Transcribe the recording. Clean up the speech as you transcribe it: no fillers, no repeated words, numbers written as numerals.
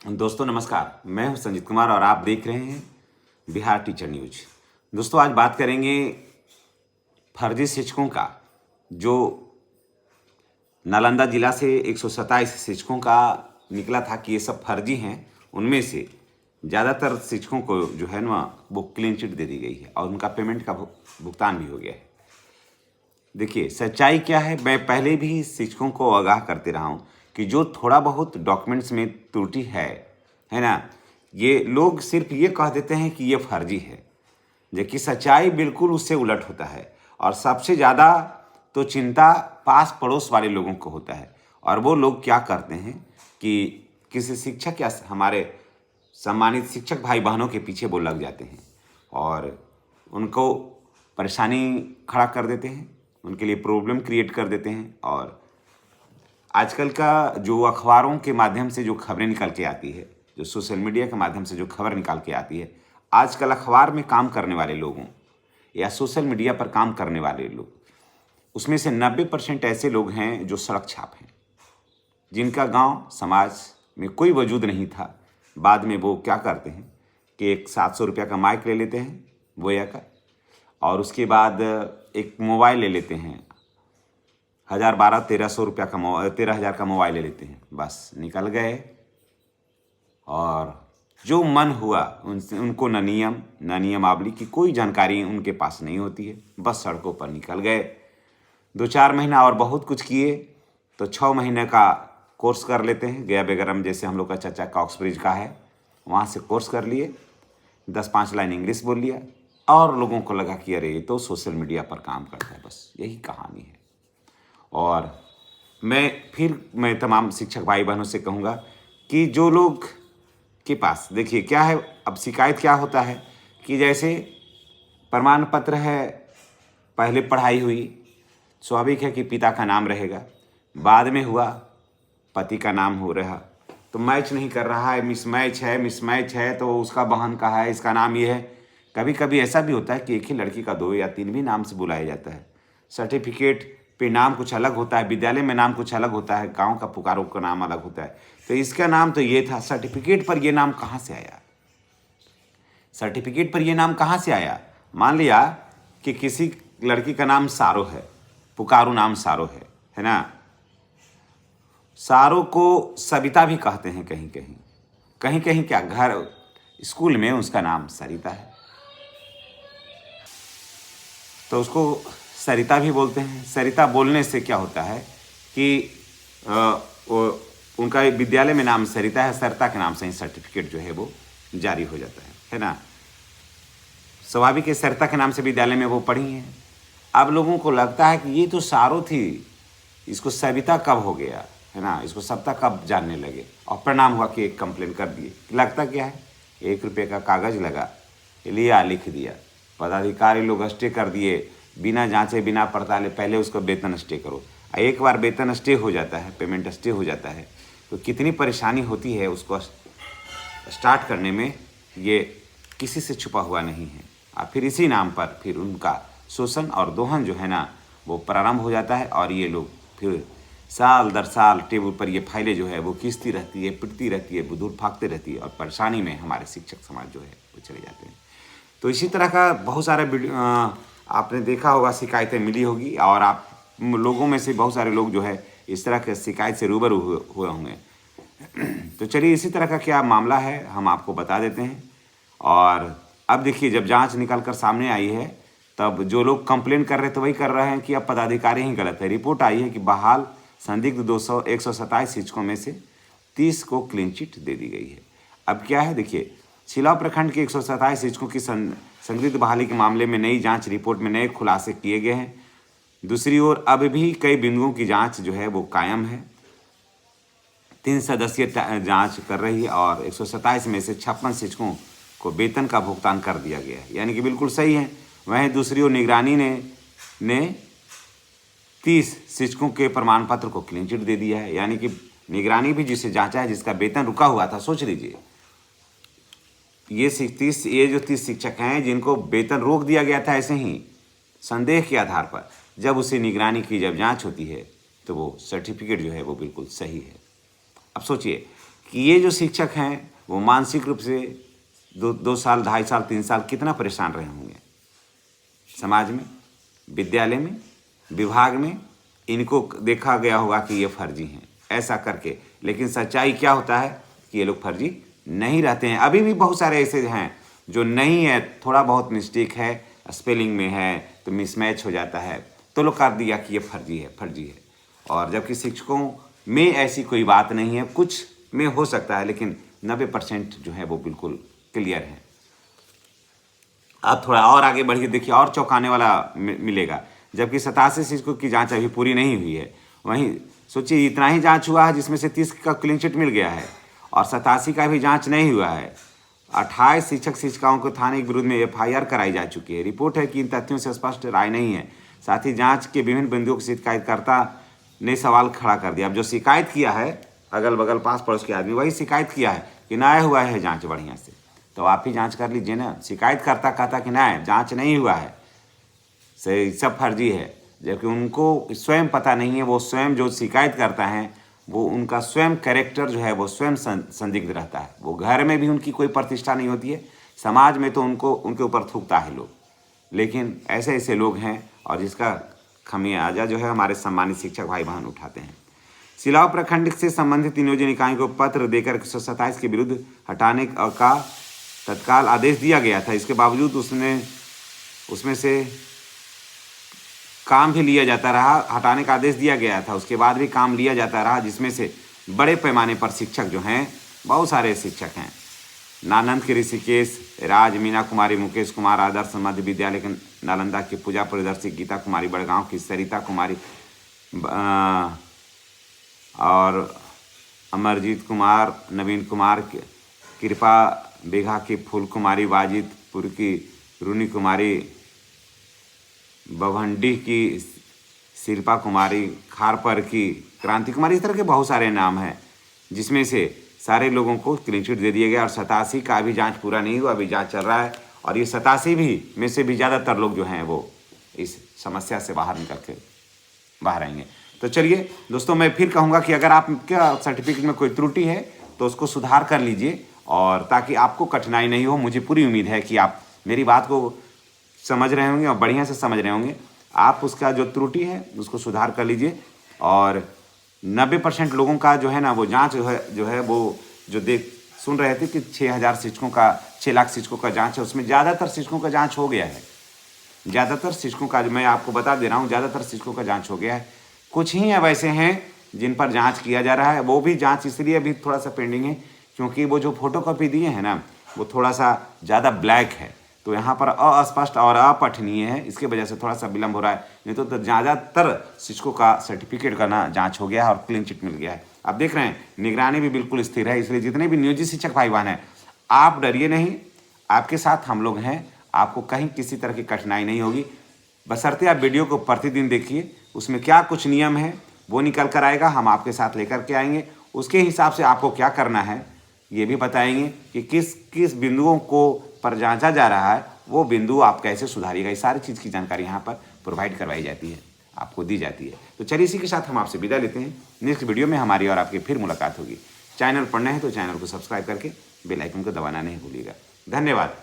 दोस्तों नमस्कार, मैं हूं संजीत कुमार और आप देख रहे हैं बिहार टीचर न्यूज। दोस्तों आज बात करेंगे फर्जी शिक्षकों का। जो नालंदा जिला से 127 शिक्षकों का निकला था कि ये सब फर्जी हैं, उनमें से ज़्यादातर शिक्षकों को जो है ना वो क्लीन चिट दे दी गई है और उनका पेमेंट का भुगतान भी हो गया है। देखिए सच्चाई क्या है, मैं पहले भी शिक्षकों को आगाह करते रहा हूँ कि जो थोड़ा बहुत डॉक्यूमेंट्स में त्रुटि है ना, ये लोग सिर्फ ये कह देते हैं कि ये फर्जी है, जबकि सच्चाई बिल्कुल उससे उलट होता है। और सबसे ज़्यादा तो चिंता पास पड़ोस वाले लोगों को होता है। और वो लोग क्या करते हैं कि किसी शिक्षक या हमारे सम्मानित शिक्षक भाई बहनों के पीछे वो लग जाते हैं और उनको परेशानी खड़ा कर देते हैं, उनके लिए प्रॉब्लम क्रिएट कर देते हैं। और आजकल का जो अखबारों के माध्यम से जो खबरें निकल के आती है, जो सोशल मीडिया के माध्यम से जो खबर निकाल के आती है, आजकल अखबार में काम करने वाले लोगों या सोशल मीडिया पर काम करने वाले लोग, उसमें से 90% ऐसे लोग हैं जो सड़क छाप हैं, जिनका गांव समाज में कोई वजूद नहीं था। बाद में वो क्या करते हैं कि एक 700 रुपया का माइक ले लेते हैं बोया का, और उसके बाद एक मोबाइल ले लेते हैं, 1300 रुपया का 13,000 का मोबाइल ले लेते हैं, बस निकल गए। और जो मन हुआ उनसे, उनको न नियमावली की कोई जानकारी उनके पास नहीं होती है, बस सड़कों पर निकल गए। 2-4 महीना और बहुत कुछ किए तो 6 महीने का कोर्स कर लेते हैं। गया बेगरम जैसे हम लोग का चाचा का ऑक्सब्रिज का है, वहाँ से कोर्स कर लिए, 10-5 लाइन इंग्लिश बोल लिया और लोगों को लगा कि अरे ये तो सोशल मीडिया पर काम करता है। बस यही कहानी है। और मैं तमाम शिक्षक भाई बहनों से कहूँगा कि जो लोग के पास, देखिए क्या है, अब शिकायत क्या होता है कि जैसे प्रमाण पत्र है, पहले पढ़ाई हुई, स्वाभाविक है कि पिता का नाम रहेगा, बाद में हुआ पति का नाम हो रहा, तो मैच नहीं कर रहा है, मिसमैच है तो उसका बहन का है, इसका नाम ये है। कभी कभी ऐसा भी होता है कि एक ही लड़की का 2 या 3 भी नाम से बुलाया जाता है। सर्टिफिकेट पे नाम कुछ अलग होता है, विद्यालय में नाम कुछ अलग होता है, गांव का पुकारों का नाम अलग होता है। तो इसका नाम तो ये था, सर्टिफिकेट पर ये नाम कहाँ से आया? सर्टिफिकेट पर ये नाम कहाँ से आया? मान लिया कि किसी लड़की का नाम सारो है, पुकारू नाम सारो है ना। सारो को सविता भी कहते हैं कहीं कहीं क्या, घर स्कूल में उसका नाम सरिता है, तो उसको सरिता भी बोलते हैं। सरिता बोलने से क्या होता है कि उनका विद्यालय में नाम सरिता है, सरिता के नाम से ही सर्टिफिकेट जो है वो जारी हो जाता है ना। स्वाभाविक है, सरिता के नाम से विद्यालय में वो पढ़ी हैं। अब लोगों को लगता है कि ये तो सारो थी, इसको सविता कब हो गया, है ना, इसको सविता कब जानने लगे, और परिणाम हुआ कि एक कंप्लेन कर दिए। लगता क्या है, 1 रुपये का कागज़ लगा, लिया, लिख दिया, पदाधिकारी लोग स्टे कर दिए, बिना जांचे बिना पड़ताले, पहले उसका वेतन स्टे करो। एक बार वेतन स्टे हो जाता है, पेमेंट स्टे हो जाता है, तो कितनी परेशानी होती है उसको स्टार्ट करने में, ये किसी से छुपा हुआ नहीं है। और फिर इसी नाम पर फिर उनका शोषण और दोहन जो है ना वो प्रारंभ हो जाता है। और ये लोग फिर साल दर साल टेबल पर ये फाइलें जो है वो खींचती रहती है, पिटती रहती है, बुधुर फाँकते रहती है, और परेशानी में हमारे शिक्षक समाज जो है वो चले जाते हैं। तो इसी तरह का बहुत सारे आपने देखा होगा, शिकायतें मिली होगी, और आप लोगों में से बहुत सारे लोग जो है इस तरह के शिकायत से रूबरू हुए होंगे। तो चलिए इसी तरह का क्या मामला है हम आपको बता देते हैं। और अब देखिए, जब जांच निकल कर सामने आई है, तब जो लोग कंप्लेन कर रहे थे वही कर रहे हैं कि अब पदाधिकारी ही गलत है। रिपोर्ट आई है कि बहाल संदिग्ध 127 शिक्षकों में से 30 को क्लीन चिट दे दी गई है। अब क्या है, देखिए, सिलाव प्रखंड के 127 शिक्षकों की संदिग्ध बहाली के मामले में नई जांच रिपोर्ट में नए खुलासे किए गए हैं। दूसरी ओर अब भी कई बिंदुओं की जांच जो है वो कायम है। 3 सदस्यीय जांच कर रही है और 127 में से 56 शिक्षकों को वेतन का भुगतान कर दिया गया है, यानी कि बिल्कुल सही है। वहीं दूसरी ओर निगरानी ने 30 शिक्षकों के प्रमाण पत्र को क्लीन चिट दे दिया है, यानी कि निगरानी भी जिसे जांचा है, जिसका वेतन रुका हुआ था। सोच लीजिए, ये जो 30 शिक्षक हैं जिनको वेतन रोक दिया गया था ऐसे ही संदेह के आधार पर, जब उसे निगरानी की जब जांच होती है तो वो सर्टिफिकेट जो है वो बिल्कुल सही है। अब सोचिए कि ये जो शिक्षक हैं वो मानसिक रूप से 2 साल, 2.5 साल, 3 साल कितना परेशान रहे होंगे। समाज में, विद्यालय में, विभाग में इनको देखा गया होगा कि ये फर्जी हैं ऐसा करके, लेकिन सच्चाई क्या होता है कि ये लोग फर्जी नहीं रहते हैं। अभी भी बहुत सारे ऐसे हैं जो नहीं है, थोड़ा बहुत मिस्टेक है, स्पेलिंग में है तो मिसमैच हो जाता है, तो लोग कर दिया कि ये फर्जी है, फर्जी है। और जबकि शिक्षकों में ऐसी कोई बात नहीं है, कुछ में हो सकता है, लेकिन 90% जो है वो बिल्कुल क्लियर है। आप थोड़ा और आगे बढ़िए, देखिए और चौंकाने वाला मिलेगा। जबकि 87 शिक्षकों की जांच अभी पूरी नहीं हुई है, वहीं सोचिए इतना ही जांच हुआ है जिसमें से 30 का क्लीन चिट मिल गया है और 87 का भी जांच नहीं हुआ है। 28 शिक्षक शिक्षिकाओं को थाने के विरुद्ध में FIR कराई जा चुकी है। रिपोर्ट है कि इन तथ्यों से स्पष्ट राय नहीं है। साथ ही जांच के विभिन्न बिंदुओं की शिकायतकर्ता ने सवाल खड़ा कर दिया। अब जो शिकायत किया है अगल बगल पास पड़ोस के आदमी, वही शिकायत किया है कि ना हुआ है जांच बढ़िया से, तो आप ही जांच कर लीजिए ना। शिकायतकर्ता कहता कि ना जांच नहीं हुआ है, से सब फर्जी है, जबकि उनको स्वयं पता नहीं है। वो स्वयं जो शिकायत करता है वो उनका स्वयं कैरेक्टर जो है वो स्वयं संदिग्ध रहता है। वो घर में भी उनकी कोई प्रतिष्ठा नहीं होती है, समाज में तो उनके ऊपर थूकता है लोग। लेकिन ऐसे ऐसे लोग हैं और जिसका खमियाजा जो है हमारे सम्मानित शिक्षक भाई बहन उठाते हैं। सिलाव प्रखंड से संबंधित नियोजन इकाई को पत्र देकर 127 के विरुद्ध हटाने का तत्काल आदेश दिया गया था। इसके बावजूद उसमें से काम भी लिया जाता रहा। हटाने का आदेश दिया गया था, उसके बाद भी काम लिया जाता रहा, जिसमें से बड़े पैमाने पर शिक्षक जो हैं, बहुत सारे शिक्षक हैं। नालंदा के ऋषिकेश राज, मीना कुमारी, मुकेश कुमार आदर्श मध्य विद्यालय के नालंदा की पूजा परिदर्शी, गीता कुमारी बड़गांव की, सरिता कुमारी और अमरजीत कुमार, नवीन कुमार, कृपा बेघा की फूल कुमारी, वाजिदपुर की रूनी कुमारी, बभंडी की शिल्पा कुमारी, खारपर की क्रांति कुमारी, इस तरह के बहुत सारे नाम हैं, जिसमें से सारे लोगों को क्लीन चिट दे दिया गया। और 87 का अभी जांच पूरा नहीं हुआ, अभी जांच चल रहा है। और ये 87 भी में से भी ज़्यादातर लोग जो हैं वो इस समस्या से बाहर निकल के बाहर आएंगे। तो चलिए दोस्तों, मैं फिर कहूँगा कि अगर आपका सर्टिफिकेट में कोई त्रुटि है तो उसको सुधार कर लीजिए, और ताकि आपको कठिनाई नहीं हो। मुझे पूरी उम्मीद है कि आप मेरी बात को समझ रहे होंगे और बढ़िया से समझ रहे होंगे। आप उसका जो त्रुटि है उसको सुधार कर लीजिए। और 90% लोगों का जो है ना वो जांच जो है वो जो सुन रहे थे कि 6 लाख शिक्षकों का जांच है, उसमें ज़्यादातर शिक्षकों का जांच हो गया है। ज़्यादातर शिक्षकों का, मैं आपको बता दे रहा हूँ, ज़्यादातर शिक्षकों का जांच हो गया है। कुछ ही अब ऐसे हैं जिन पर जाँच किया जा रहा है। वो भी जाँच इसलिए अभी थोड़ा सा पेंडिंग है क्योंकि वो जो फोटोकॉपी दिए हैं ना वो थोड़ा सा ज़्यादा ब्लैक है, तो यहाँ पर अस्पष्ट और अपठनीय है, इसके वजह से थोड़ा सा विलम्ब हो रहा है। नहीं तो ज़्यादातर शिक्षकों का सर्टिफिकेट का ना जांच हो गया है और क्लीन चिट मिल गया है। आप देख रहे हैं निगरानी भी बिल्कुल स्थिर है। इसलिए जितने भी नियोजित शिक्षक भाई बहन हैं, आप डरिए नहीं, आपके साथ हम लोग हैं। आपको कहीं किसी तरह की कठिनाई नहीं होगी, बशर्ते आप वीडियो को प्रतिदिन देखिए। उसमें क्या कुछ नियम है वो निकल कर आएगा, हम आपके साथ लेकर के आएंगे। उसके हिसाब से आपको क्या करना है ये भी बताएंगे कि किस किस बिंदुओं को पर जांचा जा रहा है, वो बिंदु आप कैसे सुधारिएगा। इस सारी चीज़ की जानकारी यहाँ पर प्रोवाइड करवाई जाती है, आपको दी जाती है। तो चलिए इसी के साथ हम आपसे विदा लेते हैं। नेक्स्ट वीडियो में हमारी और आपकी फिर मुलाकात होगी। चैनल पर नए हैं तो चैनल को सब्सक्राइब करके बेल आइकन को दबाना नहीं भूलिएगा। धन्यवाद।